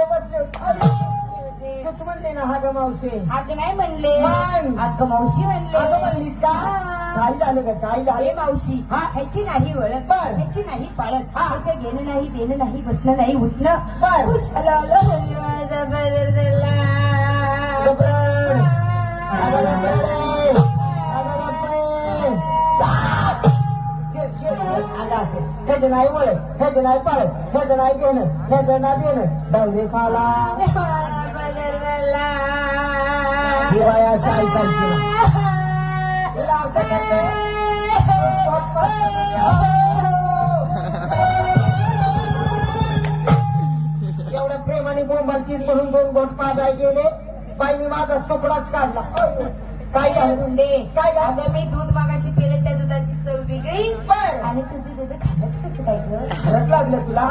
काय बसले तूच म्हणते ना हा ग मावशी अगं नाही म्हणले मग? अगं मावशी अगं म्हणले म्हणलीच का काय झालं का काय अरे झालं मावशी हा? ह्याची नाही ओळख बर. ह्याची नाही पाळत हा. ह्याचं घेणं नाही देणं नाही बसणं नाही उठणं बर. खुशाला आलं म्हणजे माझा बदलला. गबरण. अगं गबरण रे. अगं गबरण. अगं असेल ह्याचं नाही ओळख ह्याचं नाही पाळत ह्याचं नाही घेणं ह्याचं ना देणं डावरे खाला माझा बदलला. ही बाई अशी ऐकायची ना तिला असं करते एवढ्या प्रेमाने बोंबालतीच म्हणून 2 गोट पाजाय गेले बाईने माझा तुकडाच काढला काय झालं मुंडे काय झालं? अगं मी दूध मागाशी पेले त्या दुधाची चव वेगळी बर. आणि तुझं दूध खाल्लं कसं काय ग फरक लागलं तुला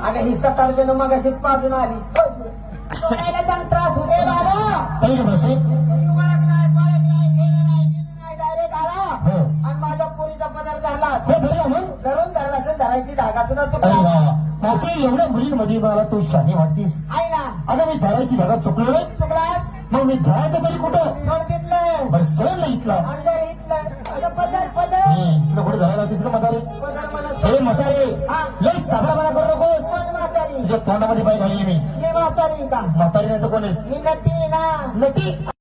अगं ही 7-8 जण मगाशी पाजून आली कोणाला सांग त्रास ए होतो बाबा काही बसे डायरेक्ट आला हो. आणि माझ्या पोरीचा पदर धरला हो धरला मग धरून धरला असेल धरायची धागा सुद्धा अरे तुटला वा. मावशी एवढ्या मुलींमध्ये मला तू शानी वाटतीस आहे ना अगं मी धरायची जागा चुकलो रे चुकलास मग मी धरायचं तरी कुठं सोड तिथलं बरं सण नाही इथला अंदर इथलं पदर पदर इथलं कुठे धरायला तीस का म्हातारे पदर म्हणत हे म्हातारे हा. लई चाबरापणा करू नकोस कोण म्हातारी तुझ्या तोंडामध्ये बाई घाली मी मी म्हातारी का म्हातारी नाही तर कोणीस मी नटी ना नटी